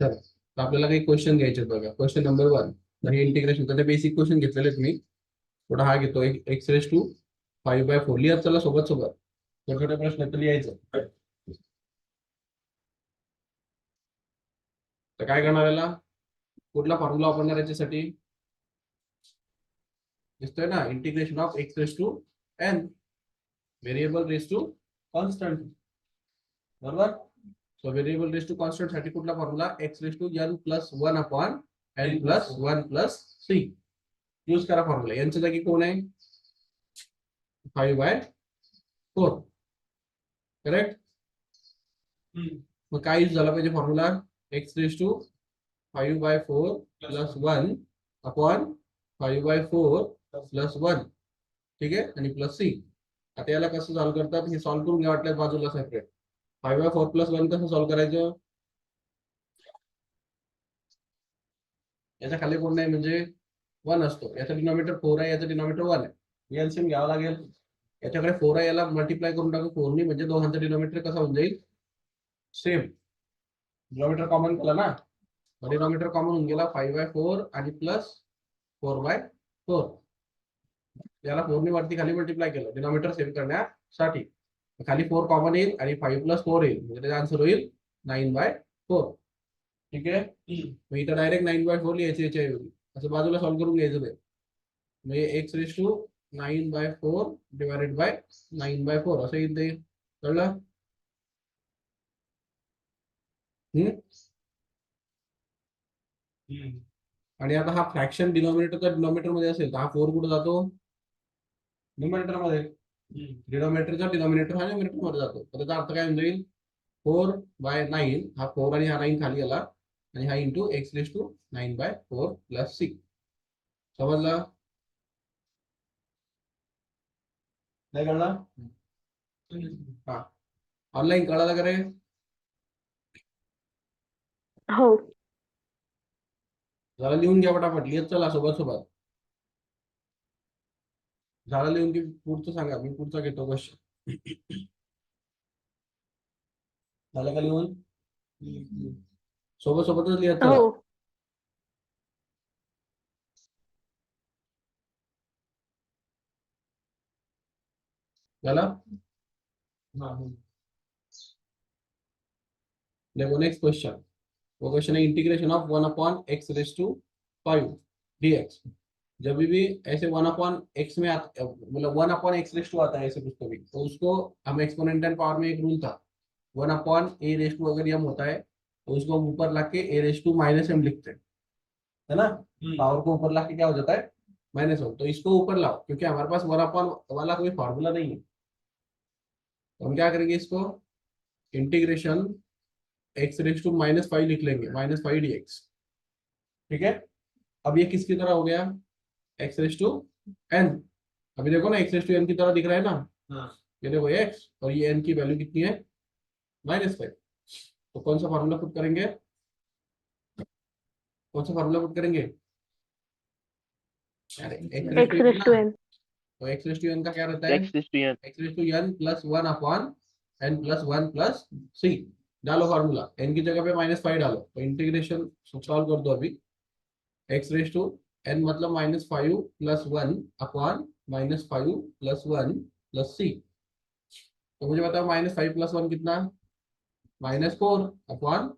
तर आपल्याला काही क्वेश्चन घ्यायचे बघा. Question number 1. तर हे इंटिग्रेशन तर बेसिक क्वेश्चन घेतलेले आहेत मी. थोडा हा घेतो, एक्स रेस टू 5/4 लिहा. चला सोबत सोबत छोटे छोटे प्रश्न तर लिहायचं. तर काय करणार याला, कुठला फॉर्म्युला वापरणार याच्यासाठी, दिसतोय ना, integration of x raise to n, variable raise to constant, बरोबर. So variable raise to constant साठी कुठला formula, x raise to n plus 1 upon n plus 1 plus c use करा फॉर्म्युला. यांच्या जागी कोण आहे, 5/4, करेक्ट. मग काय यूज झाला पाहिजे formula, x raise to 5/4 plus 1 upon 5/4 plus 1, ठीक आहे, आणि प्लस सी. आता याला कसं सॉल्व्ह करतात हे सॉल्व्ह करून घ्या वाटल्यास बाजूला सेपरेट. 5/4 प्लस 1 कसं सॉल्व्ह करायचं, याच्या खाली कोण नाही म्हणजे 1 असतो. याचा डिनॉमिनेटर 4 आहे, याचा डिनॉमिनेटर 1 आहे. एलसीएम घ्यावं लागेल. याच्याकडे 4 आहे, याला मल्टिप्लाय करून टाकू 4 नी, म्हणजे दोघांचा डिनॉमिनेटर कसा होऊन जाईल, सेम. डिनॉमिनेटर कॉमन केला ना, डिनॉमिनेटर कॉमन होऊन गेला 5/4 आणि प्लस 4/4. याला 4 ने वरती खाली मल्टिप्लाय केलं डिनॉमिनेटर सेम करण्यासाठी. खाली 4 कॉमन येईल आणि 5 प्लस 4 येईल, म्हणजे त्याचा आन्सर होईल 9/4. ठीक आहे. मग इथं डायरेक्ट 9/4 लिहायचे याच्याऐवजी, असं बाजूला सॉल्व्ह करून घ्यायचं ते. म्हणजे x raise to 9/4 divided by 9/4 असं येईल ते, कळलं. आणि आता हा फ्रॅक्शन डिनॉमिनेटरचा डिनॉमिनेटर मध्ये असेल तर हा 4 कुठे जातो, न्यूमरेटर मध्ये. डिनॉमिनेटरचा डिनॉमिनेटर हा न्यूमरेटर मध्ये जातो. तर त्याचा अर्थ काय होऊन जाईल, 4/9, हा 4 आणि हा 9 खाली आला, आणि हा into x raise to 9/4 plus 6. समजलं, नाही कळलं. हा, ऑनलाईन कळालं का रे, हो. जरा लिहून घ्या पटापट, लिहत चला सोबत सोबत. झालं लिहून की पुढचं सांगा, मी पुढचा घेतो क्वेश्चन. झालं का लिहून, सोबत सोबतच लिहत चला. हो. झालं. देखो नेक्स्ट क्वेश्चन. वो क्वेश्चन है इंटीग्रेशन ऑफ 1/x⁵5 dx. जब भी ऐसे 1/x में मतलब 1/x⁵ आता है ऐसे कुछ तो भी, तो उसको हम एक्सपोनेंशियल पावर में एक रूल था, 1/a⁵ अगर यम होता है तो उसको हम ऊपर लाके a⁻⁻m लिखते हैं, है ना. पावर को ऊपर लाके क्या हो जाता है, -1. तो इसको ऊपर लाओ, क्योंकि हमारे पास 1/ वाला कोई फॉर्मूला नहीं है. तो हम क्या करेंगे, इसको इंटीग्रेशन x⁻5 लिख लेंगे, -5 dx. ठीक है. अब ये किसकी तरह हो गया, x⁻n. अभी देखो ना, x⁻n की तरह दिख रहा है ना. ये देखो x, और ये n की वैल्यू कितनी है, -5. तो कौन सा फॉर्मूला पुट करेंगे, कौन सा फॉर्मूला पुट करेंगे, x⁻n. तो x⁻n का क्या रहता है, x⁻n plus 1/n plus 1 plus c. डालो फॉर्मूला, n की जगह पे -5 डालो, तो इंटीग्रेशन सॉल्व कर दो अभी. x⁻n मतलब -5 plus 1 upon -5 plus 1 plus c. तो मुझे बताओ -5 प्लस 1 कितना, -4 अपॉन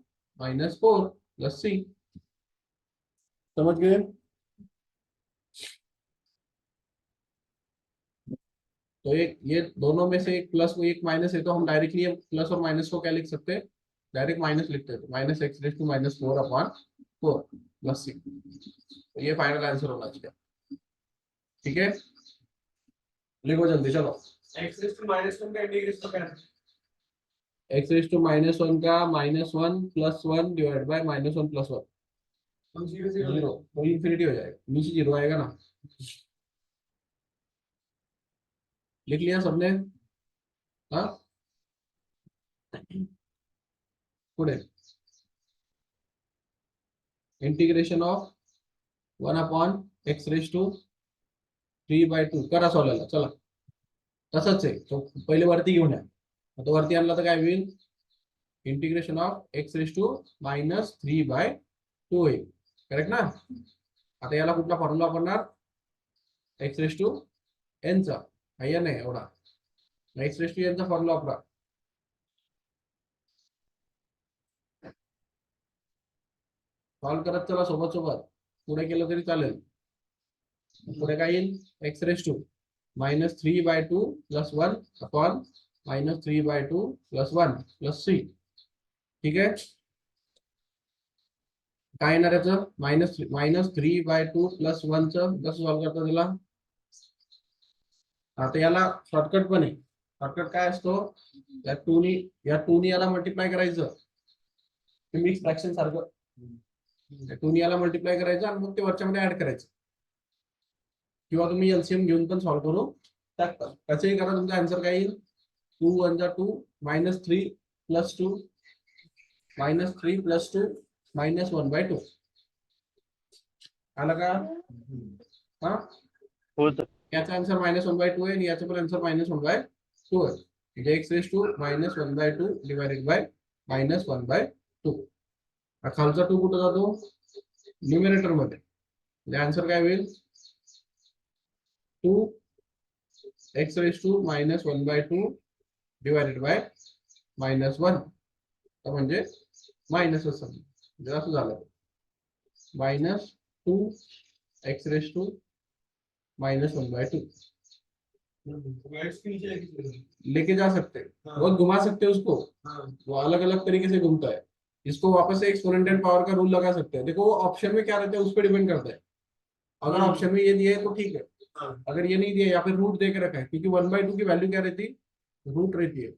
-4 प्लस c. समझ गए. तो एक ये दोनों में से एक प्लस को एक माइनस है, तो हम डायरेक्टली प्लस और माइनस को क्या लिख सकते हैं, डायरेक्ट माइनस लिखते हैं. -x⁻4 plus c. तो ये फाइनल आंसर होना चाहिए. ठीक है, लिखो जल्दी चलो. x⁻1 का इंटीग्रेशन क्या है, x⁻1 का -1 प्लस 1 डिवाइड बाय -1 प्लस 1, 0. तो इंफिनिटी हो जाएगा, नीचे 0 आएगा ना. लिख लिया सबने, हाँ. पुढे इंटिग्रेशन ऑफ 1/x⁻3/2 करा सॉल्व्हला. चला, तसंच आहे. तो पहिले वरती घेऊन या, तो वरती आणला तर काय होईल, integration of x raise to -3/2 होईल. करेक्ट ना. आता याला कुठला फॉर्म्युला वापरणार, एक्स रेस टू एन चा आहे नाही एवढा, एक्स रेस टू एन चा फॉर्म्युला वापरा. सॉल्व करत चला सोबत सोबत, पुढे केलं तरी चालेल. पुढे काय येईल, x raise to -3/2 + 1 upon -3/2 + 1 + c. ठीक आहे. काय येणार याचं, -3/2 + 1 चं कसं सॉल्व करता त्याला. आता याला शॉर्टकट पण आहे. शॉर्टकट काय असतो, या टूनी याला मल्टिप्लाय करायचं, मिक्स फ्रॅक्शन सारखं. टूनी याला मल्टिप्लाय करायचं आणि मग ते वरच्यामध्ये ऍड करायचं, किंवा तुम्ही एलसीएम घेऊन पण सॉल्व करू शकता. कसंही करा, तुमचा आन्सर काय येईल, 2 × 1 = 2 -3 + 2 -3 + 2 -1/2. आलं का. हा, हो सर. याचा आन्सर -1/2 आहे आणि याचा पण आन्सर -1/2 आहे. म्हणजे x raise to -1/2 divided by -1/2. खालचा 2 कुठं जातो, न्यूमरेटर मध्ये. म्हणजे आन्सर काय होईल, 2x race to -1/2 divided bye -1. म्हणजे मायनस असं झालं, -2x रेस टू -1/2. लेके जा सकते हैं, बहुत घुमा सकते हैं उसको, वो अलग अलग तरीके से घूमता है. इसको वापस से एक्सपोनेंशियल पावर का रूल लगा सकते हैं. देखो वो ऑप्शन में क्या रहता है उस पर डिपेंड करता है. अगर ऑप्शन में ये दिया है तो ठीक है, अगर ये नहीं दिया या फिर रूट दे के रखा है, क्योंकि 1/2 की वैल्यू क्या रहती, रूट रहती है.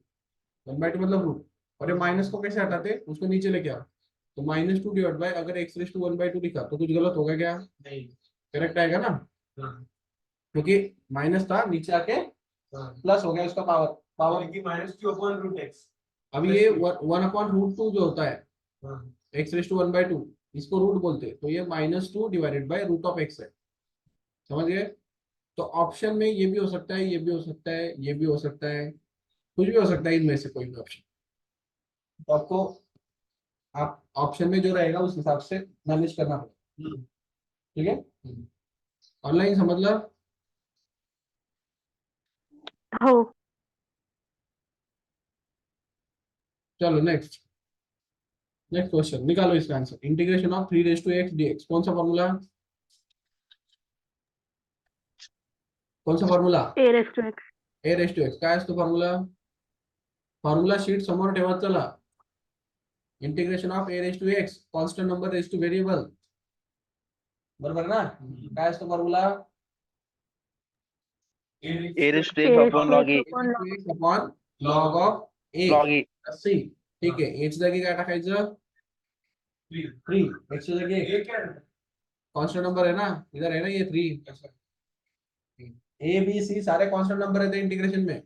1/2 मतलब रूट. और ये माइनस को कैसे हटाते, उसको नीचे लेके आओ, तो -2 डिवाइड बाय, अगर x रेस टू 1/2 लिखा तो कुछ गलत होगा क्या, नहीं, करेक्ट आएगा ना. क्योंकि माइनस था, नीचे आके प्लस हो गया उसका पावर की -2/√x. अभी ये 1/√2 जो होता है, x रेस टू 1/2, इसको रूट बोलते हैं, तो ये -2 डिवाइडेड बाय √(x) है. समझ गए. तो ऑप्शन में ये भी हो सकता है, ये भी हो सकता है, ये भी हो सकता है, कुछ भी हो सकता है इनमें से कोई भी ऑप्शन. तो आपको आप ऑप्शन में जो रहेगा उस हिसाब से मैनेज करना होगा. ठीक है. ऑनलाइन समझ. हो. चलो नेक्स्ट क्वेश्चन निकालो इसका answer. Integration of 3x dx. कौन सा फॉर्मूला, कौन सा फॉर्मूला, a/x. काय असतो फॉर्मूला, फॉर्मूला शीट समोर ठेवत चला. Integration of a/x, constant number raise two variable. बरोबर ना. काय असतो formula, a/x upon log a upon log of a log a. सी. ठीक आहे. a च्या जागी काय टाकायचं, 3. x च्या जागी कॉन्स्टंट नंबर है ना, इधर है ना ये 3. ए बी सी सारे कांस्टेंट नंबर रहते हैं इंटीग्रेशन में.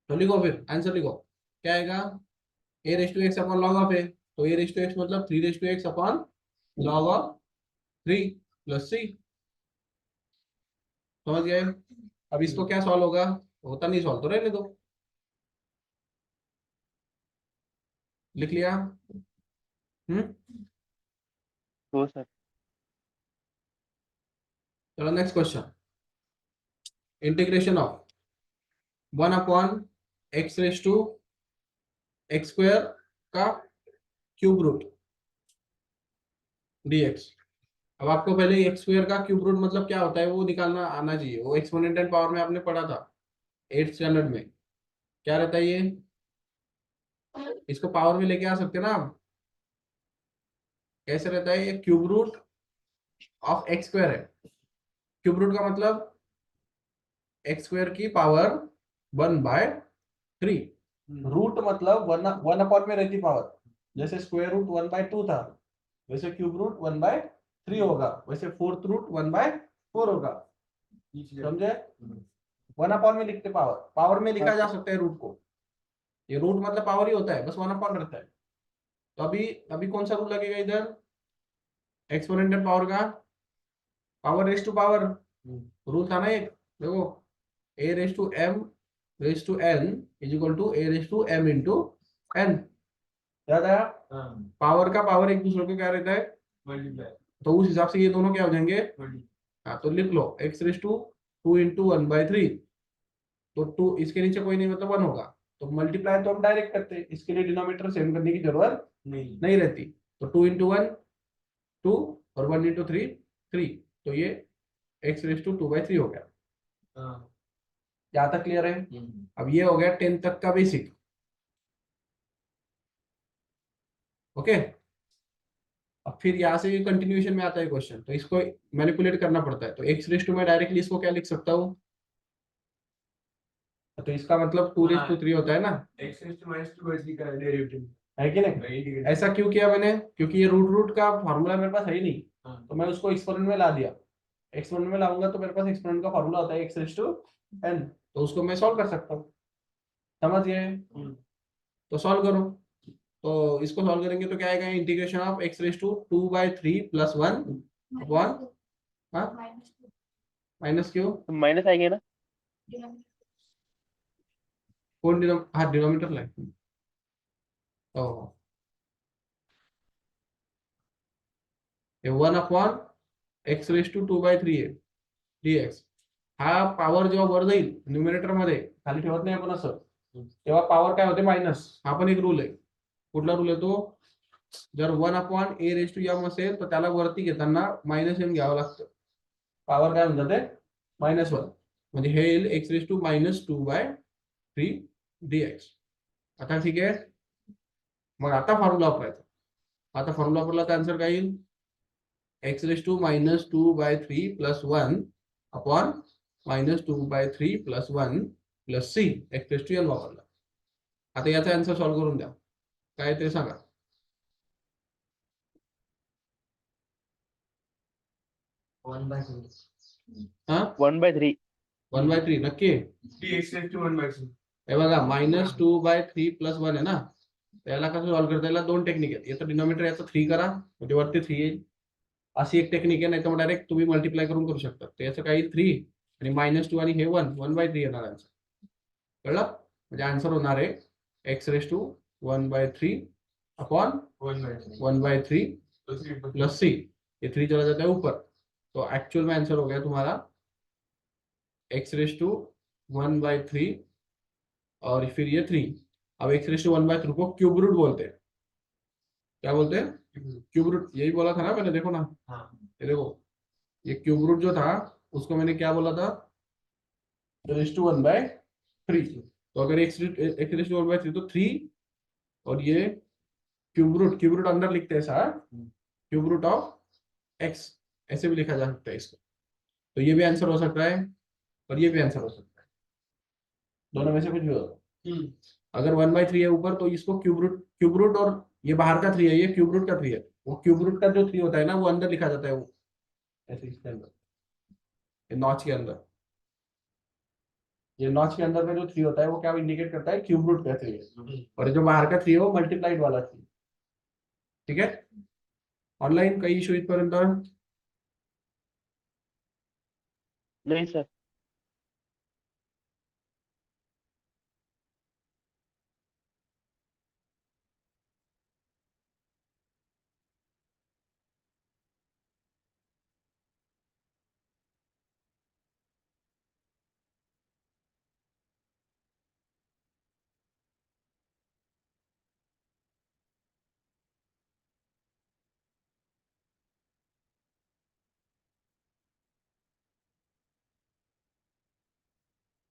तो लिखो, फिर आंसर लिखो. क्या आएगा, a/x upon log of a. तो a/x मतलब 3x upon log of 3 + c. समझ गए. अब इसको क्या सॉल्व होगा, होता नहीं सॉल्व तो रहने दो. लिख लिया. हो सर. चलो next question. Integration of 1/x raise to x² का क्यूब रूट dx. अब आपको पहले x² का क्यूब रूट मतलब क्या होता है वो निकालना आना चाहिए. वो एक्सपोनेंशियल पावर में आपने पढ़ा था 8th स्टैंडर्ड में. क्या रहता है ये, इसको पावर में लेके आ सकते ना आप. कैसे रहता है, ये क्यूब रूट ऑफ x² है. क्यूब रूट का मतलब x² की पावर 1/3. रूट मतलब 1 में रहती पावर. जैसे स्क्वायर रूट 1/2 था, वैसे क्यूब रूट 1/3 होगा, वैसे फोर्थ रूट 1/4 होगा. समझे. 1 में लिखते पावर में लिखा जा सकता है रूट को. ये रूट मतलब पावर ही होता है, बस 1 रहता है. तो अभी कौन सा रूल लगेगा इधर, एक्सपोनेंशियल पावर का, power raise to power. Rule था ना एक, देखो a raise to m raise to n is equal to a raise to m into n। याद आया? पावर का पावर एक दूसरे को क्या रहता है, तो उस हिसाब से ये दोनों क्या हो जाएंगे। हाँ, तो लिख लो x रेस टू 2 इंटू 1/3, तो 2 इसके नीचे कोई नहीं मतलब 1 होगा, तो मल्टीप्लाई तो हम डायरेक्ट करते हैं, इसके लिए डिनोमिनेटर सेम करने की जरूरत नहीं रहती। तो 2 इंटू 1 2 और 1 इंटू 3 3, तो ये x रेस टू 2/3 हो गया। यहाँ तक क्लियर है? अब ये हो गया 10 तक का बेसिक। ओके, अब फिर यहाँ से कंटिन्यूएशन में आता है क्वेश्चन, तो इसको मैनिपुलेट करना पड़ता है। तो x रेस टू में डायरेक्टली इसको क्या लिख सकता हूँ, तो इसका मतलब 2 रेस टू 3 होता है ना, है कि नहीं? ऐसा क्यों किया मैंने, क्योंकि ये रूट रूट का फॉर्मूला मेरे पास है ही नहीं, तो मैं उसको एक्सपोनेंट में ला दिया। एक्सपोनेंट में लाऊंगा तो मेरे पास एक्सपोनेंट का फॉर्मूला होता है x रेस टू n, तो उसको मैं सॉल्व कर सकता हूँ। समझ गए? तो सॉल्व करो, तो इसको सॉल्व करेंगे तो क्या आएगा, integration of x raise to 2/3 plus 1 upon, हाँ माइनस क्यों, तो माइनस आएंगे ना। कौन हाँ डिनोमिनेटर लाए, तो ये 1 अपॉन x रेस टू 2/3 आहे dx। हा पॉवर जेव्हा वर जाईल न्यूमरेटर मध्ये, खाली ठेवत नाही आपण असं, तेव्हा पॉवर काय होते मायनस। हा पण एक रूल आहे, कुठला रूल आहे तो, जर 1 upon a raise to m असेल तर त्याला वरती घेताना -m घ्यावं लागतं, पॉवर काय होऊन जाते -1, म्हणजे हे येईल x रेस टू -2/3 dx। आता ठीक आहे, मग आता फॉर्म्युला वापरायचा। आता फॉर्म्युला वापरला तर आन्सर काय येईल, x raise to -2/3 plus 1 upon -2/3 plus 1 plus c x raise to n वापरला। आता याचा आन्सर सॉल्व्ह करून द्या, काय ते सांगा। 1/3 1/3 नक्की हे बघा, -2/3 प्लस 1 आहे ना, त्याला कसं सॉल्व्ह करता येईल, दोन टेक्निक आहेत। याचं डिनोमिनेटर याचं 3 करा म्हणजे वरती 3 येईल, अशी एक टेक्निक आहे, नाही तर डायरेक्ट तुम्ही मल्टिप्लाय करून करू शकता। तर याचं काही 3 आणि -2 आणि हे 1/3 येणार आन्सर, कळलं? म्हणजे आन्सर होणार आहे x raise to 1/3 upon 1/3 plus c, ये 3 चला जाता है ऊपर, तो एक्चुअल में आंसर हो गया तुम्हारा x रेस टू 1/3 और फिर ये 3। अब x रेस टू 1/3 को क्यूब रूट बोलते हैं, क्या बोलते हैं, क्यूब रूट। यही बोला था ना मैंने, देखो ना, ये देखो, ये क्यूब रूट जो था उसको मैंने क्या बोला था, रेस टू 1/3। तो अगर x रेस टू 1/3 तो 3, और ये क्यूब रूट अंदर लिखते हैं sir, cube root of x, ऐसे भी लिखा जा सकता है इसको। तो ये भी आंसर हो सकता है और ये भी आंसर हो सकता है, दोनों में से कुछ भी होगा। अगर 1/3 है ऊपर तो इसको क्यूब रूट और ये बाहर का 3 है, ये क्यूब रूट का 3 है, वो क्यूब रूट का जो 3 होता है ना वो अंदर लिखा जाता है, वो ऐसे इसके अंदर, ये नॉच के अंदर, ये नॉच के अंदर का जो 3 होता है वो क्या इंडिकेट करता है, क्यूब रूट का 3 है, और जो बाहर का 3 है वो मल्टीप्लाइड वाला 3। ठीक है, ऑनलाइन काही इश्यू इथपर्यंत? नहीं सर।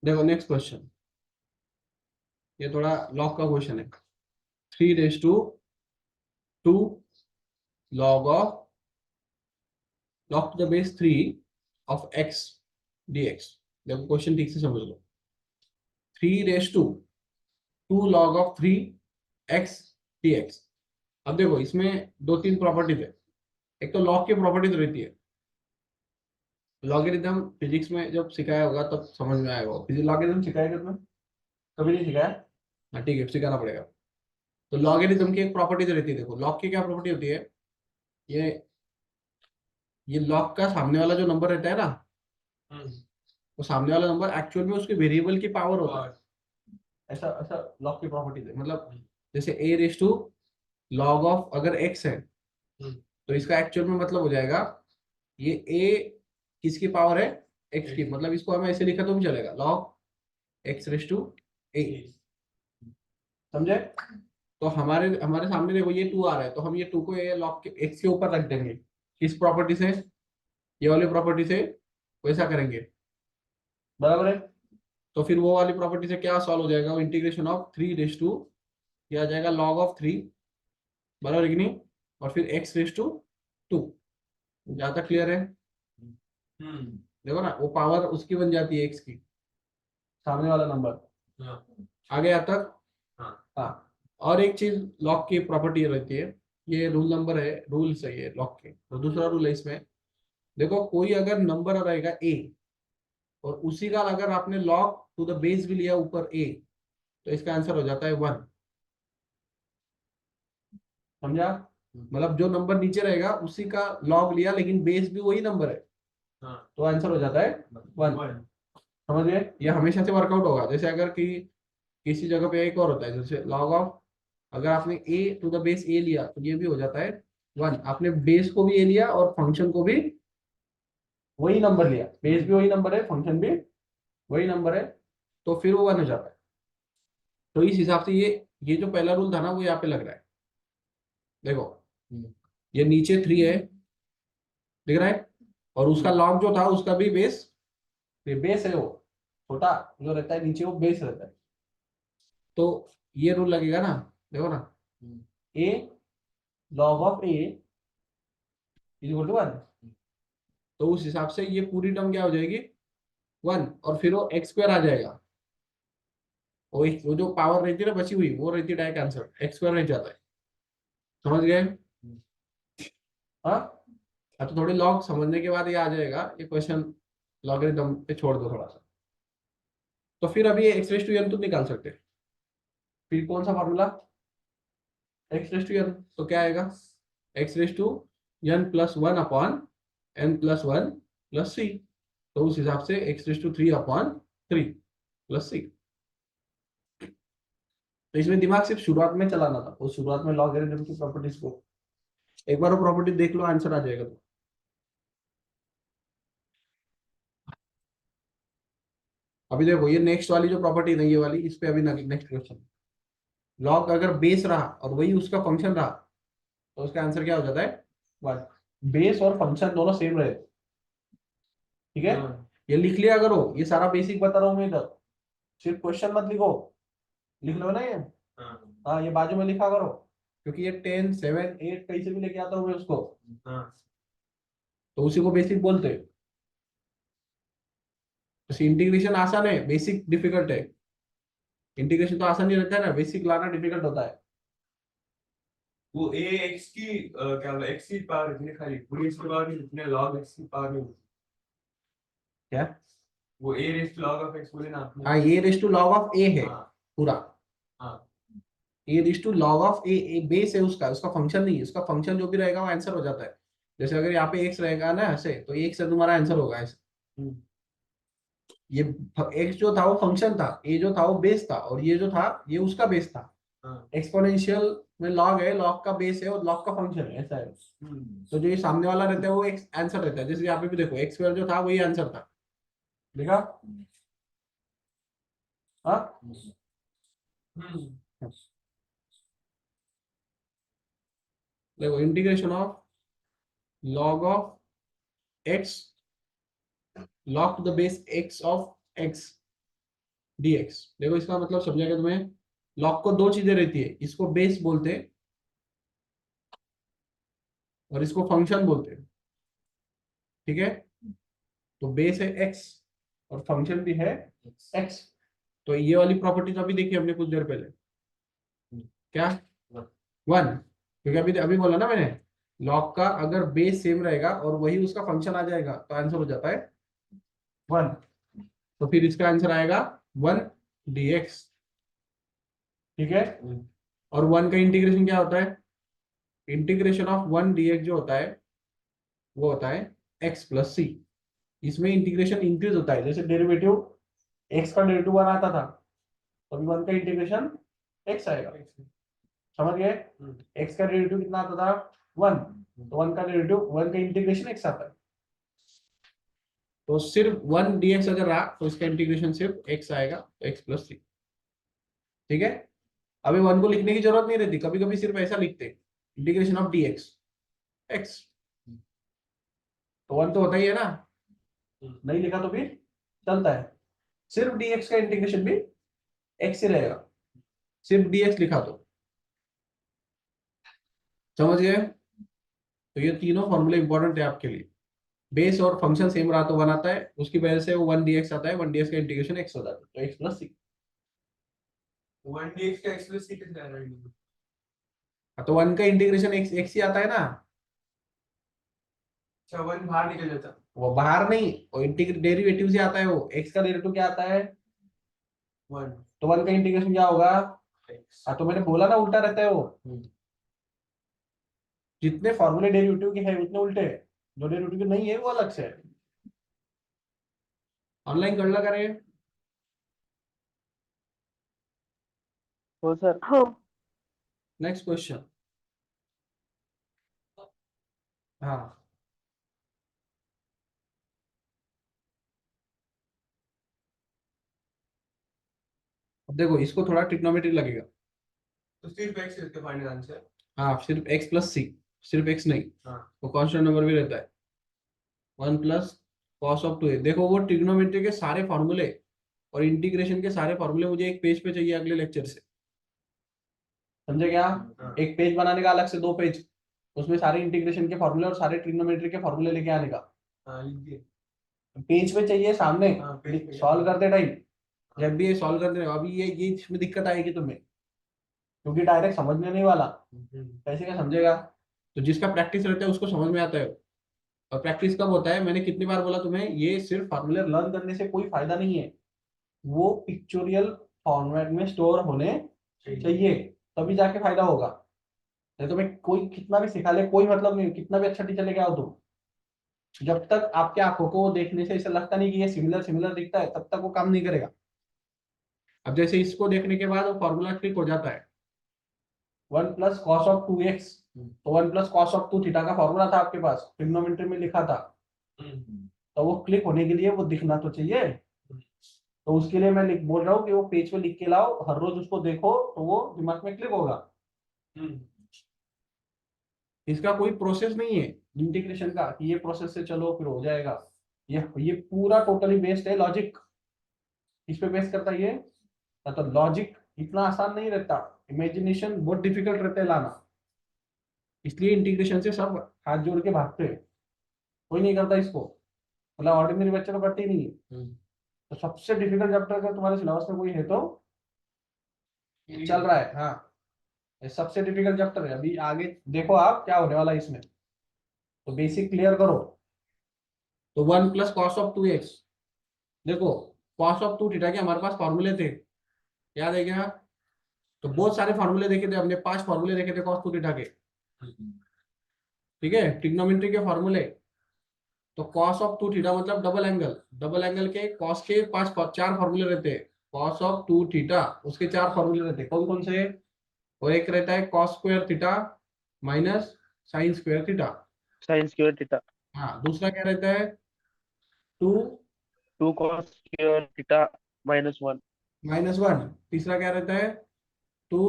देखो नेक्स्ट क्वेश्चन, ये थोड़ा लॉग का क्वेश्चन है। 3 raise to 2 log of log to the base 3 of x dx। देखो क्वेश्चन ठीक से समझ लो, 3 raise to 2 log of 3 x dx। अब देखो इसमें 2-3 प्रॉपर्टीज है। एक तो लॉग की प्रॉपर्टीज रहती है, लॉगरिथम फिजिक्स में जब सिखाया होगा तब समझ में आएगा। लॉगरिथम सिखाएगा तुम्हें, कभी नहीं सिखाया? हाँ ठीक है, सिखाना पड़ेगा। तो लॉगरिथम की एक प्रॉपर्टीज रहती है। देखो लॉग की क्या प्रॉपर्टी होती है, ये लॉग का सामने वाला जो नंबर रहता है ना, वो सामने वाला नंबर एक्चुअल में उसके वेरिएबल की पावर होता है। ऐसा ऐसा लॉग की प्रॉपर्टीज है। मतलब जैसे ए रेस टू लॉग ऑफ अगर एक्स है तो इसका एक्चुअल में मतलब हो जाएगा ये ए किसकी पावर है, एक्स की, मतलब इसको हमें ऐसे लिखा तो भी चलेगा, लॉग एक्स रेस टू ए। समझे? तो हमारे हमारे सामने देखो ये 2 आ रहा है, तो हम ये 2 को ये लॉग के एक्स के ऊपर रख देंगे। किस प्रॉपर्टी से? ये वाली प्रॉपर्टी से वैसा करेंगे, बराबर है। तो फिर वो वाली प्रॉपर्टी से क्या सॉल्व हो जाएगा, वो इंटीग्रेशन ऑफ 3 रेस टू ये आ जाएगा log ऑफ 3, बराबर है कि नहीं, और फिर x रेस टू 2। ज्यादा क्लियर है? देखो ना, वो पावर उसकी बन जाती है x की, सामने वाला नंबर। आ गया तक? हाँ। और एक चीज लॉग की प्रॉपर्टी रहती है, ये रूल नंबर है, रूल्स है ये लॉग के। तो दूसरा रूल है इसमें, देखो कोई अगर नंबर रहेगा a और उसी का अगर आपने लॉग टू द बेस भी लिया ऊपर a, तो इसका आंसर हो जाता है 1। समझा? मतलब जो नंबर नीचे रहेगा उसी का लॉग लिया लेकिन बेस भी वही नंबर है, तो आंसर हो जाता है 1। समझ गए? ये हमेशा से वर्कआउट होगा। जैसे अगर कि किसी जगह पे एक और होता है, जैसे लॉग ऑफ अगर आपने ए टू द बेस ए लिया तो ये भी हो जाता है 1। आपने बेस को भी ए लिया और फंक्शन को भी वही नंबर लिया, बेस भी वही नंबर है, फंक्शन भी वही नंबर है, तो फिर वो 1 हो जाता है। तो इस हिसाब से ये जो पहला रूल था ना वो यहाँ पे लग रहा है। देखो ये नीचे 3 है, दिख रहा है, और उसका लॉग जो था उसका भी बेस, ये बेस है, वो छोटा जो रहता है नीचे वो बेस रहता है। तो ये रूल लगेगा ना, देखो ना, a log of a is equal to 1। तो उस हिसाब से ये पूरी टर्म क्या हो जाएगी 1, और फिर वो एक्स स्क्वायर आ जाएगा। वो जो पावर रहती है ना बची हुई, वो रहती है डायरेक्ट आंसर, एक्स स्क्वायर रह जाता है। समझ गए? हाँ। अब तो थोड़े लॉग समझने के बाद ये आ जाएगा, ये क्वेश्चन लॉगरिथम पे छोड़ दो थोड़ा सा। तो फिर अभी एक्स रेस टू एन तुम निकाल सकते हैं। फिर कौन सा formula, x raise to n, तो क्या आएगा, x raise to n plus 1 upon n plus 1 plus c. तो उस हिसाब से x raise to 3 upon 3 plus c. तो इसमें दिमाग सिर्फ शुरुआत में चलाना था, उस शुरुआत में लॉगरिथम की प्रॉपर्टीज को एक बार वो प्रॉपर्टी देख लो, आंसर आ जाएगा। तो अभी देखो ये नेक्स्ट वाली जो प्रॉपर्टी नहीं, ये वाली, इस पे अभी नेक्स्ट क्वेश्चन, लॉग अगर बेस रहा और वही उसका फंक्शन रहा तो उसका आंसर क्या हो जाता है 1। बेस और फंक्शन दोनों सेम रहे, ठीक है। ये लिख लिया करो, ये सारा बेसिक बता रहा हूँ मैं इधर, सिर्फ क्वेश्चन मत लिखो, लिख लो ना ये। हाँ, ये बाजू में लिखा करो, क्योंकि ये 10 7 8 कहीं से भी लेके आता हूँ मैं उसको, तो उसी को बेसिक बोलते हैं। तो इंटीग्रेशन आसान है, बेसिक डिफिकल्ट है। इंटीग्रेशन तो आसान ही रहता है ना, बेसिक लाना डिफिकल्ट होता है। वो ए एक्स की क्या बोला, एक्स की पावर इतनी खाली पूरी एक्स की पावर नहीं, जितने लॉग एक्स की पावर नहीं। क्या? वो a raise to log of x बोले ना आपने। हाँ, ये raise to log of a है हाँ। पूरा। हाँ। A raise to log of a base है उसका, उसका फंक्शन नहीं है, उसका फंक्शन जो भी रहेगा वो आंसर हो जाता है। जैसे अगर यहाँ पे एक्स रहेगा ना ऐसे, तो एक्स से तुम्हारा आंसर होगा ऐसे। ये एक्स जो था वो फंक्शन था, ए जो था वो बेस था, और ये जो था ये उसका बेस था। एक्सपोनेंशियल में लॉग है, लॉग का बेस है और लॉग का फंक्शन है, ऐसा है। तो जो ये सामने वाला रहता है वो एक आंसर रहता है। जैसे यहाँ पे भी देखो एक्स स्क्वायर जो था वही आंसर था, देखा? हाँ। देखो integration of log of x log to the base x of x dx। देखो इसका मतलब समझाएगा तुम्हें, log को दो चीजें रहती है, इसको बेस बोलते हैं और इसको फंक्शन बोलते हैं, ठीक है। तो बेस है x और फंक्शन भी है x। तो ये वाली प्रॉपर्टी तो अभी देखी हमने कुछ देर पहले, क्या 1, क्योंकि अभी अभी बोला ना मैंने, लॉग का अगर बेस सेम रहेगा और वही उसका फंक्शन आ जाएगा तो आंसर हो जाता है 1। तो फिर इसका आंसर आएगा 1 dx, ठीक है। और 1 का इंटीग्रेशन क्या होता है, इंटीग्रेशन ऑफ 1 dx जो होता है वो होता है x प्लस सी। इसमें इंटीग्रेशन इंक्रीज होता है, जैसे डेरिवेटिव x का डेरिवेटिव 1 आता था तो अभी 1 का इंटीग्रेशन x आएगा, समझ गए? x का डेरिवेटिव कितना आता था 1, तो 1 का डेरिवेटिव 1 का इंटीग्रेशन x आता है, तो सिर्फ 1 dx अगर रहा तो इसका इंटीग्रेशन सिर्फ x आएगा, तो x प्लस 3। ठीक है, अभी 1 को लिखने की जरूरत नहीं रहती, कभी कभी सिर्फ ऐसा लिखते इंटीग्रेशन ऑफ dx x, तो 1 तो होता ही है ना, नहीं लिखा तो भी चलता है। सिर्फ dx का इंटीग्रेशन भी x ही रहेगा, सिर्फ dx लिखा तो, समझ गए? तो ये तीनों फॉर्मूले इंपॉर्टेंट है आपके लिए। बेस और फंक्शन सेम रहा तो 1 आता है, उसकी वजह से वो 1 dx आता है, 1 dx का इंटीग्रेशन x हो जाता है, तो x प्लस सी। 1 dx का x प्लस c कितना आ रहा है? तो 1 का इंटीग्रेशन x ही आता है ना, अच्छा 1 बाहर निकल जाता। वो बाहर नहीं, वो इंटीग्रेट डेरिवेटिव से आता है, वो x का डेरिवेटिव क्या आता है 1 तो 1 का इंटीग्रेशन क्या होगा, x तो मैंने बोला ना उल्टा रहता है वो, जितने फॉर्मूले डेरिवेटिव के हैं उतने उल्टे हैं, जो डेरिवेटिव के नहीं है वो अलग से है। ऑनलाइन कर ला करें। हो सर। हो। Next question. हाँ, अब देखो इसको थोड़ा ट्रिग्नोमेट्री लगेगा। तो सिर्फ x इसका फाइनल आंसर। हाँ, सिर्फ x प्लस सी, सिर्फ x नहीं, हाँ वो कांस्टेंट नंबर भी रहता है 1 प्लस कॉस ऑफ 2a। देखो वो ट्रिग्नोमेट्री के सारे फॉर्मूले और इंटीग्रेशन के सारे फॉर्मूले मुझे एक पेज पे चाहिए अगले लेक्चर से, समझे क्या? हाँ एक पेज बनाने का अलग से 2 पेज, उसमें सारे इंटीग्रेशन के फॉर्मूले और सारे ट्रिग्नोमेट्री के फॉर्मूले लेके आने का, हाँ लिख दिए। पेज पे चाहिए सामने हाँ, पेज पे। सॉल्व करते टाइम। जब भी ये सॉल्व करते रहो, अभी ये इसमें दिक्कत आएगी तुम्हें, क्योंकि डायरेक्ट समझने नहीं वाला, कैसे क्या समझेगा? तो जिसका प्रैक्टिस रहता है उसको समझ में आता है। और प्रैक्टिस कब होता है, मैंने कितनी बार बोला तुम्हें, ये सिर्फ फॉर्मूले लर्न करने से कोई फायदा नहीं है, वो पिक्चोरियल फॉर्मेट में स्टोर होने चाहिए, तभी जाके फायदा होगा। नहीं तो मैं कोई कितना भी सिखा ले कोई मतलब नहीं, कितना भी अच्छा टीचर लेके आओ तुम, जब तक आपके आंखों को देखने से ऐसा लगता नहीं कि ये सिमिलर सिमिलर दिखता है, तब तक वो काम नहीं करेगा। अब जैसे इसको देखने के बाद वो फॉर्मूला क्लिक हो जाता है, 1 प्लस कॉस ऑफ 2x, तो 1 प्लस कॉस ऑफ 2 थीटा का फॉर्मूला था आपके पास, ट्रिग्नोमेट्री में लिखा था, तो वो क्लिक होने के लिए वो दिखना तो चाहिए। तो उसके लिए मैं बोल रहा हूँ कि वो पेज पे लिख के लाओ, हर रोज उसको देखो, तो वो दिमाग में क्लिक होगा। इसका कोई प्रोसेस नहीं है इंटीग्रेशन का कि ये प्रोसेस से चलो फिर हो जाएगा, ये पूरा टोटली बेस्ड है लॉजिक, इस पे बेस करता है ये। तो लॉजिक इतना आसान नहीं रहता, इमेजिनेशन बहुत डिफिकल्ट रहता है लाना, इसलिए इंटीग्रेशन से सब हाथ जोड़ के भागते हैं, कोई नहीं करता इसको, मतलब ऑर्डिनरी बच्चे तो करते ही नहीं है। तो सबसे डिफिकल्ट चैप्टर अगर तुम्हारे सिलेबस में कोई है तो चल रहा है, हाँ ये सबसे डिफिकल्ट चैप्टर है। अभी आगे देखो आप क्या होने वाला है इसमें, तो बेसिक क्लियर करो। तो 1 प्लस कॉस ऑफ 2x, देखो कॉस ऑफ 2 थीटा के हमारे पास फॉर्मूले थे, याद है क्या? तो बहुत सारे फॉर्मूले देखे थे हमने, 5 फॉर्मूले देखे थे कॉस 2 थीटा के, ठीक है, ट्रिग्नोमेट्री के फॉर्मूले। तो कॉस ऑफ 2 थीटा मतलब डबल एंगल, डबल एंगल के कॉस के 4 फॉर्मूले रहते हैं, कॉस ऑफ 2 थीटा उसके 4 फॉर्मूले रहते हैं, कौन कौन से? और एक रहता है cos square theta minus sine square theta, sine square theta. हाँ दूसरा क्या रहता है 2 2 cos स्क्वायर थीटा -1। -1, तीसरा क्या रहता है 2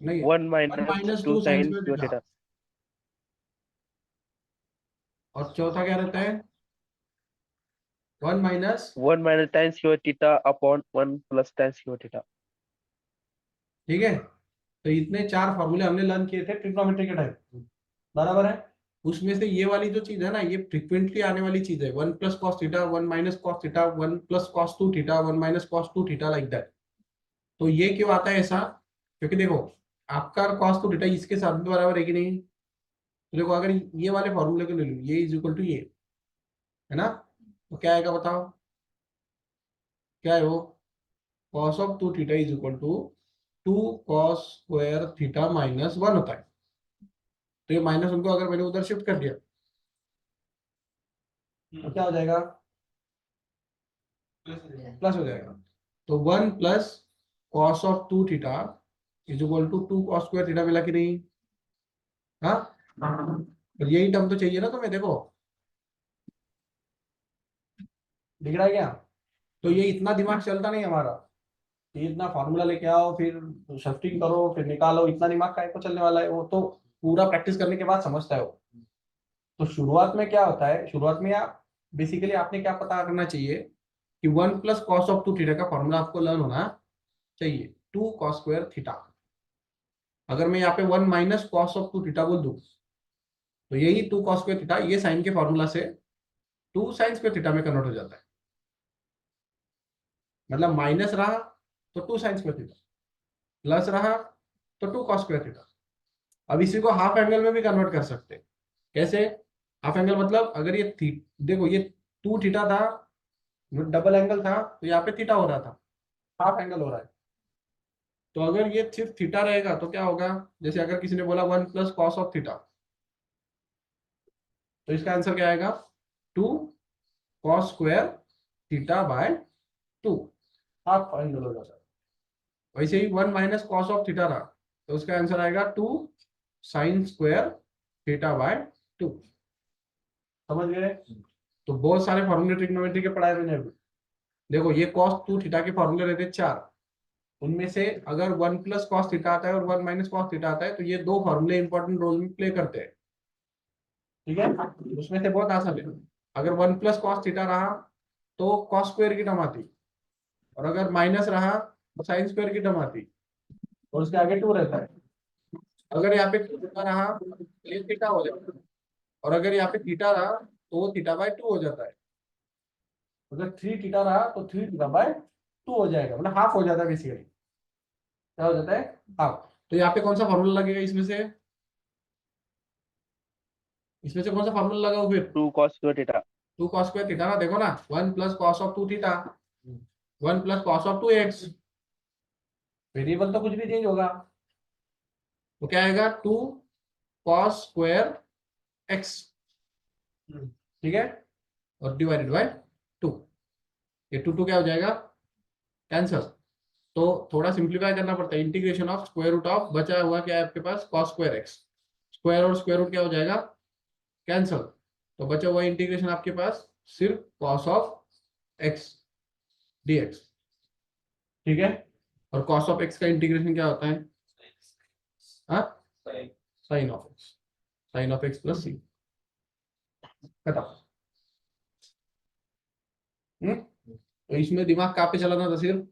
नहीं 1 1 minus minus 2 2 sine sine square square theta, theta. और चौथा क्या रहता है 1 minus, 1 minus tan square theta upon 1 plus tan square theta. ठीक है। तो इतने 4 फॉर्मूले हमने लर्न किए थे ट्रिग्नोमेट्री के टाइम, बराबर है। उसमें से ये वाली जो चीज है ना, ये फ्रिक्वेंटली आने वाली चीज है, 1 plus cos theta 1 minus cos theta 1 plus cos 2 theta 1 minus cos 2 theta like that. तो ये क्यों आता है ऐसा, क्योंकि देखो आपका कॉस 2 थीटा इसके साथ भी बराबर है कि नहीं, तो देखो अगर ये वाले फॉर्मूले को ले लूं, ये इज इक्वल टू ये है ना, तो क्या आएगा बताओ, क्या है वो, cos of 2 theta is equal to 2 cos square theta -1 होता है। तो ये माइनस उनको अगर मैंने उधर शिफ्ट कर दिया तो क्या हो जाएगा, प्लस हो जाएगा। तो 1 plus cos of 2 theta is equal to 2 cos square theta मिला कि नहीं? हाँ, तो यही टर्म तो चाहिए ना तुम्हें, देखो दिख रहा है क्या? तो ये इतना दिमाग चलता नहीं हमारा, ये इतना फार्मूला लेके आओ फिर शिफ्टिंग करो फिर निकालो, इतना दिमाग का को चलने वाला है, वो तो पूरा प्रैक्टिस करने के बाद समझता है वो। तो शुरुआत में क्या होता है, शुरुआत में आप बेसिकली आपने क्या पता करना चाहिए कि 1 प्लस कॉस ऑफ 2 थीटा का फॉर्मूला आपको लर्न होना चाहिए, 2 कॉस स्क्वायर थीटा। अगर मैं यहाँ पे 1 माइनस कॉस ऑफ 2 थीटा बोल दूं तो यही 2 कॉस स्क्वायर थीटा ये साइन के फॉर्मूला से 2 साइन स्क्वायर थीटा में कन्वर्ट हो जाता है। मतलब माइनस रहा तो 2 साइन स्क्वायर थीटा, प्लस रहा तो 2 कॉस स्क्वायर थीटा। अब इसी को हाफ एंगल में भी कन्वर्ट कर सकते हैं। कैसे हाफ एंगल? मतलब अगर ये देखो ये 2 थीटा था, डबल एंगल था, तो यहाँ पे थीटा हो रहा था, हाफ एंगल हो रहा है। तो अगर ये सिर्फ थीटा रहेगा तो क्या होगा, जैसे अगर किसी ने बोला 1 प्लस कॉस ऑफ थीटा, तो इसका आंसर क्या आएगा? 2 cos square theta by 2, half angle हो जाता है। वैसे ही 1 माइनस कॉस ऑफ थीटा रहा तो उसका आंसर आएगा 2 साइन स्क्वायर थीटा बाय 2। समझ गए? तो बहुत सारे फॉर्मूले ट्रिग्नोमेट्री के पढ़ाए मैंने अभी। देखो ये कॉस 2 थीटा के फॉर्मूले रहते हैं 4, उनमें से अगर 1 प्लस कॉस थीटा आता है और 1 माइनस कॉस थीटा आता है तो ये दो फॉर्मूले इंपॉर्टेंट रोल में प्ले करते हैं। ठीक है, उसमें से बहुत आसान है। अगर 1 प्लस कॉस थीटा रहा तो कॉस स्क्वायर की टर्म आती, और अगर माइनस रहा तो साइन स्क्वायर की टर्म आती, और उसके आगे 2 रहता है। अगर यहाँ पे थीटा रहा तो ये थीटा हो जाता है, और अगर यहाँ पे थीटा रहा तो वो थीटा बाय 2 हो जाता है। अगर 3 थीटा रहा तो 3 थीटा बाय 2 हो जाएगा, मतलब हाफ हो जाता है बेसिकली। क्या हो जाता है? हाफ। तो यहाँ पे कौन सा फॉर्मूला लगेगा इसमें से? इसमें से कौन सा फॉर्मूला लगाओ फिर? 2 cos square theta. 2 cos square theta ना, देखो ना 1 plus cos of 2 theta, 1 plus cos of 2x, variable तो कुछ भी चेंज होगा, तो क्या आएगा? 2 कॉस स्क्वायर x, ठीक है, और डिवाइडेड बाय 2। ये 2 क्या हो जाएगा? कैंसर। तो थोड़ा सिंप्लीफाई करना पड़ता है, integration of square root of बचा हुआ क्या है आपके पास? कॉस स्क्वायर x, स्क्वायर और स्क्वायर रूट क्या हो जाएगा? कैंसल। तो बचा हुआ इंटीग्रेशन आपके पास सिर्फ कॉस ऑफ x dx, ठीक है। और कॉस ऑफ x का इंटीग्रेशन क्या होता है? हाँ, sine of x, sine of x plus c, खत्म। तो इसमें दिमाग कहाँ पे चलाना था? सिर्फ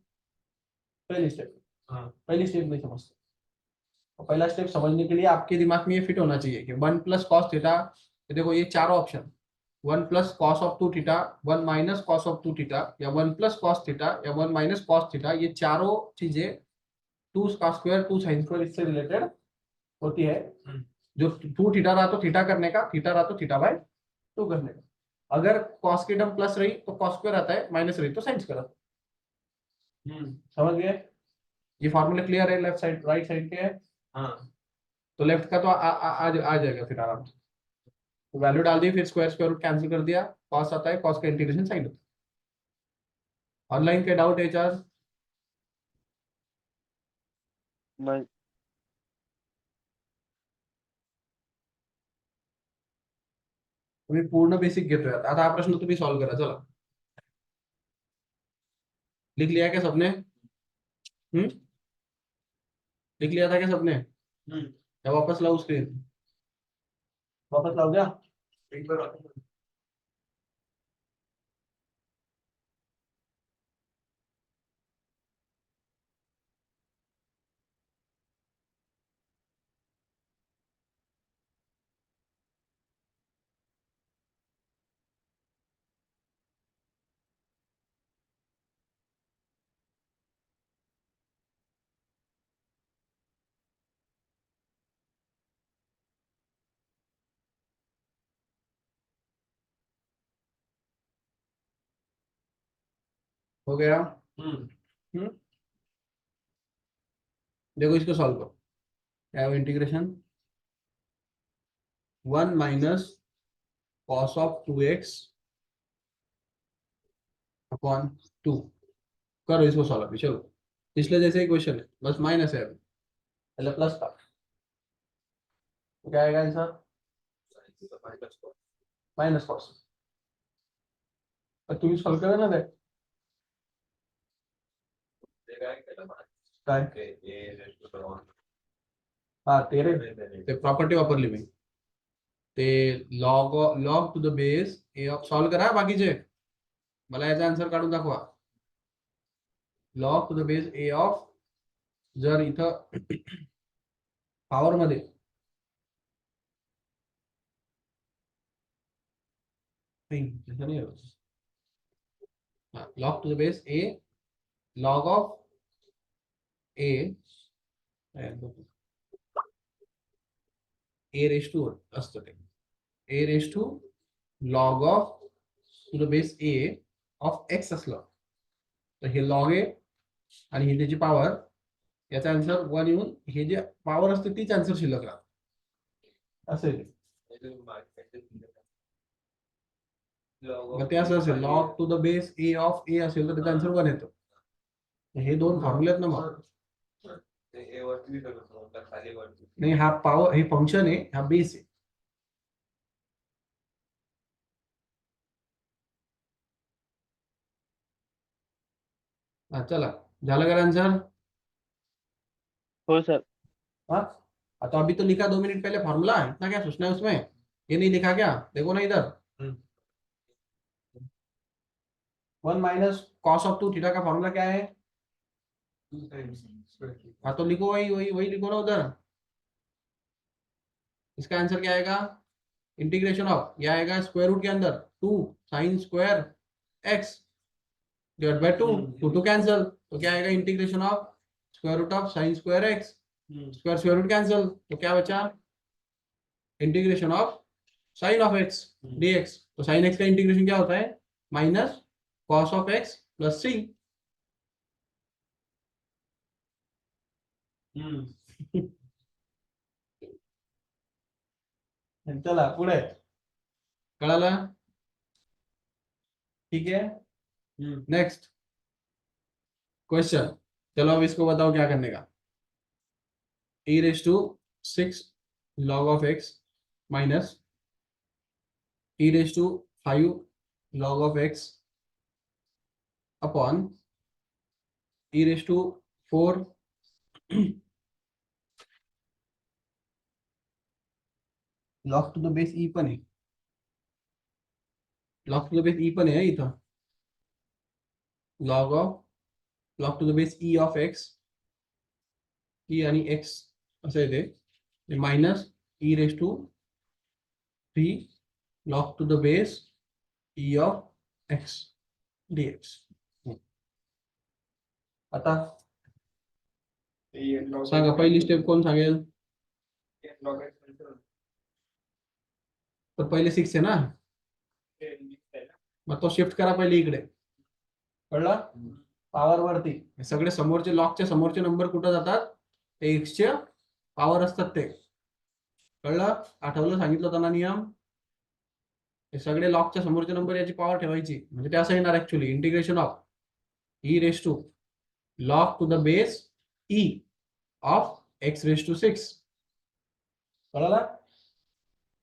पहली स्टेप। हाँ। पहली स्टेप नहीं समझते, तो पहला स्टेप समझने के लिए आपके दिमाग में ये फिट होना चाहिए कि 1 प्लस कॉस थीटा, देखो ये चारों option, 1 plus cos of 2 theta, 1 minus cos of 2 theta, या 1 प्लस कॉस थीटा, या 1 माइनस कॉस थीटा, ये चारों चीजें 2 का स्क्वायर 2 साइन स्क्वायर इससे रिलेटेड होती है। जो 2 थीटा रहा तो थीटा करने का, थीटा रहा तो थीटा बाय 2 करने का। अगर कॉस की टर्म प्लस रही तो कॉस स्क्वायर आता है, माइनस रही तो साइन स्क्वायर आता है। समझ गए? ये फॉर्मूला क्लियर है? लेफ्ट साइड राइट साइड के है? हाँ। तो लेफ्ट का तो आ जाएगा फिर आराम से। तो वैल्यू डाल दी, फिर स्क्वायर स्क्वायर रूट कैंसिल कर दिया, कॉस आता है, कॉस का इंटीग्रेशन साइन होता है। ऑनलाइन के डाउट है चार? नहीं. तुम्ही पूर्ण बेसिक घेतोय आता हा प्रश्न तुम्ही सॉल्व करा, चला लिख लिया क्या सबने? लिख लिया था क्या सबने? या वापस लाओ स्क्रीन? वापस लाओ क्या? एक बार हो गया? हम्म देखो इसको सॉल्व करो, क्या है integration? 1 minus cos of 2x upon 2, करो इसको सॉल्व अभी, चलो पिछले जैसे ही क्वेश्चन है, बस माइनस है अभी, पहले प्लस था। तो क्या आएगा आंसर? Minus cos. तर तुम्ही सॉल्व करा ना ते. काय हा ते रे, ते प्रॉपर्टी वापरली मी. ते log to the base a of, solve करा बाकीचे, मला याचा आन्सर काढून दाखवा. Log to the base a of, जर इथं पॉवर मध्ये log to the base a log of a raise to असतं ते, a raise to log of to the base a of x असलं तर हे लॉग ए आणि ही त्याची पॉवर, याचा आन्सर 1 येऊन हे जे पॉवर असते तीच आन्सर शिल्लक राहते. असं आहे ते. मग ते असं असेल, log to the base a of a असेल तर त्याचा आन्सर 1 येतो. हे दोन फॉर्म्युले आहेत ना मग. नाही, हा पॉवर, हे फंक्शन आहे, हा बेस आहे. हा चला, झालं का आंसर? हो सर. हाँ, तो अभी तो लिखा 2 मिनट पहले फॉर्मूला, इतना क्या सोचना है उसमें? ये नहीं लिखा क्या? देखो ना इधर, 1 माइनस कॉस ऑफ 2 थीटा का फॉर्मूला क्या है? हाँ तो लिखो, वही वही वही लिखो ना उधर. इसका आंसर क्या आएगा? इंटीग्रेशन ऑफ, यह आएगा स्क्वायर रूट के अंदर 2 sine square x divide by 2, 2 cancel, तो क्या आएगा? Integration of square root of sine square x, square square root cancel, तो क्या बचा? Integration of sine of x dx. तो साइन एक्स का इंटीग्रेशन क्या होता है? Minus cos of x plus c. चला पुढे, कळालं? ठीक है, नेक्स्ट क्वेश्चन. चलो अब इसको बताओ क्या करने का. e raise to 6 log of x minus e raise to 5 log of x upon e raise to 4 log to the base e पण आहे, log to the base e पण आहे इथं. log to the base e of x, e आणि x असं येते, minus e raise to 3 log to the base e of x dx. आता सांगा पहिली स्टेप कोण सांगेल? तर पहिले 6 आहे ना, मग तो शिफ्ट करा पहिले इकडे, कळलं? पॉवर वरती सगळे समोरचे, लॉकच्या समोरचे नंबर कुठं जातात? ते x चे पॉवर असतात ते, कळलं? आठवलं, सांगितलं होतं ना नियम. हे सगळे लॉकच्या समोरचे नंबर याची पॉवर ठेवायची, म्हणजे ते असं येणार actually, integration of e raise to log to the base e of x raise to 6, कळलं?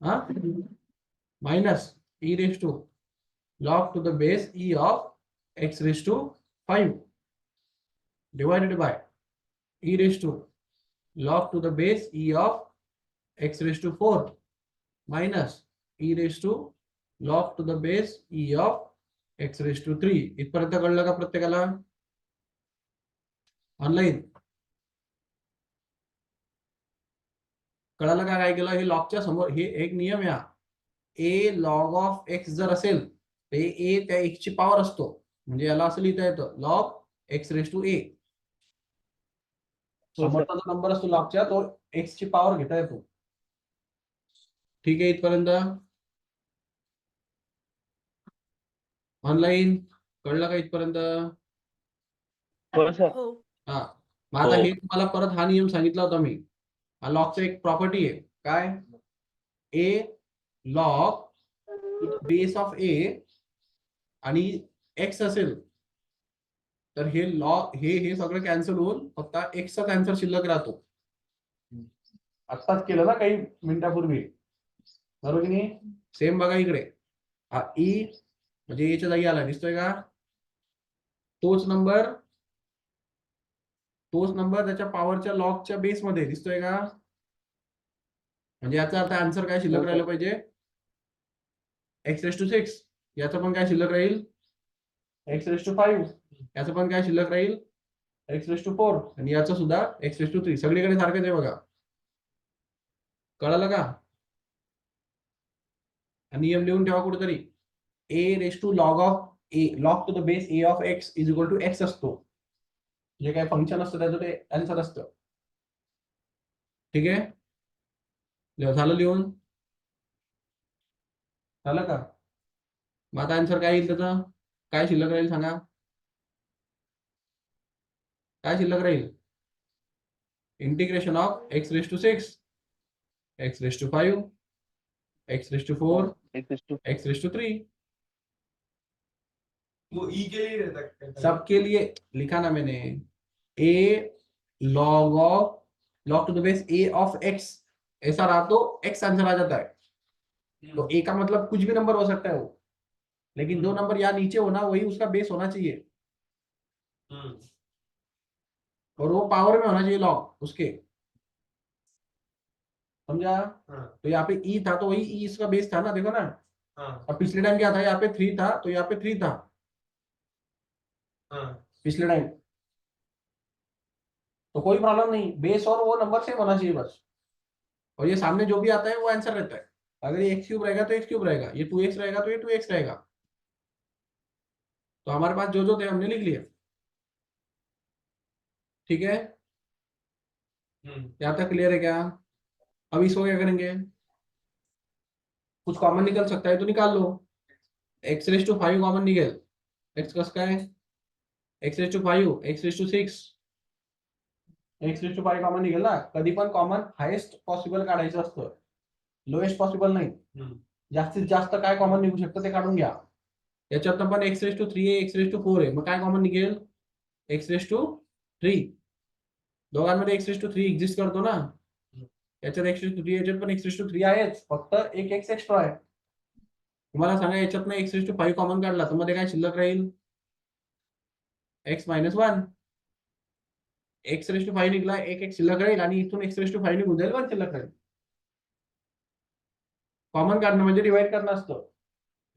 हा, minus e raise to log to the base e of x raise to 5 divided by e raise to log to the base e of x raise to 4 minus e raise to log to the base e of x raise to 3. इथपर्यंत कळलं का प्रत्येकाला? Online कळालं का काय केलं? हे लॉगच्या समोर, हे एक नियम या, ए लॉग ऑफ एक्स जर असेल तर ए त्या एक्स ची पॉवर असतो, म्हणजे याला असं लिहिता येतं, लॉग एक्स रेस टू ए. समोरचा जो नंबर असतो लॉगच्या, तो एक्स ची पॉवर घेता येतो. ठीक आहे, इथपर्यंत ऑनलाईन कळलं का इथपर्यंत? हो सर. हा, मग आता हे तुम्हाला परत हा नियम सांगितला होता मी, हा लॉगचा एक प्रॉपर्टी आहे, काय? ए लॉग बेस ऑफ ए आणि एक्स असेल तर हे हे सगळं कॅन्सल होऊन फक्त एक्सचाच आन्सर शिल्लक राहतो. आत्ताच केलं ना काही मिनिटापूर्वी, बरोबर की नाही? सेम बघा इकडे, हा ई म्हणजे एच्या जागी आला, दिसतोय का? तोच नंबर त्याच्या पॉवरच्या लॉगच्या बेस मध्ये दिसतोय का? म्हणजे याचा अर्थ आन्सर काय शिल्लक राहिलं पाहिजे? x⁶. याचं पण काय शिल्लक राहील? x⁵. याचं पण काय शिल्लक राहील? x⁴. आणि याचं सुद्धा x⁵. सगळीकडे सारखंच आहे बघा. कळालं का? आणि नियम लिहून ठेवा कुठेतरी. log to the base a of x is equal to x असतो. जे काय फंक्शन असतं त्याचं ते आन्सर असतं. ठीक आहे, झालं लिहून? झालं का? मग आता आन्सर काय येईल त्याचं? काय शिल्लक राहील सांगा? काय शिल्लक राहील? Integration of x⁶, x⁵, x⁴, x⁵. वो ई के लिए रहता है। सबके लिए लिखा ना मैंने, a log to the base a of x ऐसा रहा तो x आंसर आ जाता है. तो a का मतलब कुछ भी नंबर हो सकता है वो, लेकिन दो नंबर यहाँ नीचे होना वही उसका बेस होना चाहिए, और वो पावर में होना चाहिए लॉग उसके. समझा? तो यहाँ पे e था तो वही e इसका बेस था ना, देखो ना. अब पिछले टाइम क्या था? यहाँ पे 3 था तो यहाँ पे 3 था पिछले टाइम. तो कोई प्रॉब्लम नहीं, बेस और वो नंबर सेम होना चाहिए बस. और ये सामने जो भी आता है वो आंसर रहता है. अगर ये x³ रहेगा तो x³ रहेगा, ये 2x रहेगा तो ये 2x रहेगा. तो हमारे पास जो जो थे हमने लिख लिया. ठीक है, यहाँ तक क्लियर है क्या? अब इसको क्या करेंगे? कुछ कॉमन निकल सकता है तो निकाल लो. x⁵ कॉमन निघेल. x कसं काय? x⁵, x⁵. x⁵ कॉमन निघेल ना. कधी पण कॉमन हायेस्ट पॉसिबल काढायचं असतं, लोएस्ट पॉसिबल नाही. जास्तीत जास्त काय कॉमन निघू शकतं ते काढून घ्या. याच्यात पण x⁵ आहे, x⁴ आहे. मग काय कॉमन निघेल? x⁵. दोघांमध्ये x⁵ एक्झिस्ट करतो ना. याच्यात x⁵, याच्यात पण x⁵ आहेच, फक्त एक x एक्स्ट्रा आहे. तुम्हाला सांगा, याच्यातनं x⁵ कॉमन काढला तर मध्ये काय शिल्लक राहील? x - 1. x⁵ निघाला, एक शिल्लक राहील, आणि इथून x⁵ निघून जाईल, 1 शिल्लक राहील. कॉमन काढणं म्हणजे डिवाइड करणं असतं.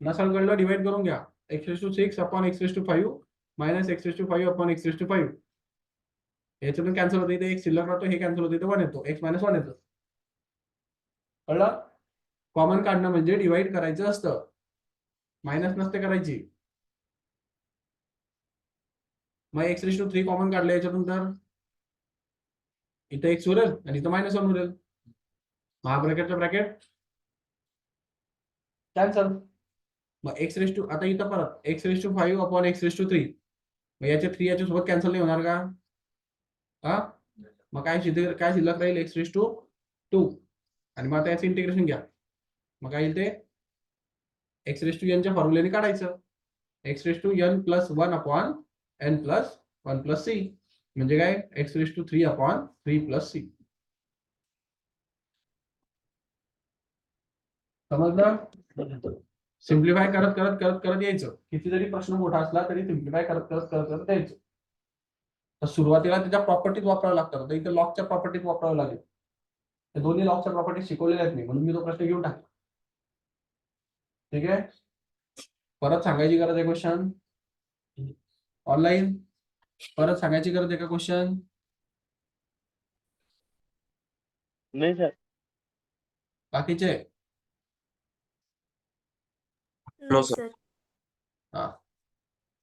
नसल कळलं, डिवाइड करून घ्या. x⁵ upon x⁵ minus x⁵ upon x⁵. याच्यातून कॅन्सल होते, इथे एक शिल्लक राहतो, हे कॅन्सल होते, इथे 1 येतो, x - 1 येतो. कळलं? कॉमन काढणं म्हणजे डिवाइड करायचं असतं, मायनस नसते करायची. मग x⁵ कॉमन काढलं याच्यातून तर इथं x उरेल आणि इथं -1 उरेल. हा ब्रॅकेटचा ब्रॅकेट कॅन्सल. मग आता इथं परत x⁵ अपॉन x⁵. मग याचे 3 याच्या सोबत कॅन्सल नाही होणार का? हा, मग काय शिल्लक राहील? x⁵ आणि मग आता याचं इंटिग्रेशन घ्या. मग काय येईल ते? x⁵n च्या फॉर्म्युल्याने काढायचं. x⁵n + 1 अपॉन n + 1 + c म्हणजे काय? x⁵3 upon 3 + c. समजलं? सिम्प्लिफाय करत करत करत करत यायचं. किती जरी प्रश्न मोठा असला तरी सिम्प्लिफाय करत करत करत करत यायचं. तर सुरुवातीला त्याच्या प्रॉपर्टीज वापराव्या लागतात. तर इथे लॉगच्या प्रॉपर्टीज वापराव्या लागेल. त्या दोन्ही लॉगच्या प्रॉपर्टीज शिकवलेल्या आहेत मी, म्हणून मी तो प्रश्न घेऊन टाकला. ठीक आहे, परत सांगायची गरज आहे क्वेश्चन ऑनलाईन? परत सांगायची गरज आहे का क्वेश्चन? नाही सर. बाकीचे? No, sir. हा,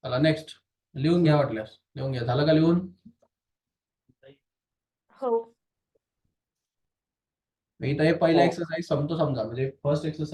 चला नेक्स्ट. लिहून घ्या, वाटल्यास लिहून घ्या. झालं का लिहून? हो. इथं हे पहिला एक्सरसाइज समजा, म्हणजे फर्स्ट एक्सरसाइज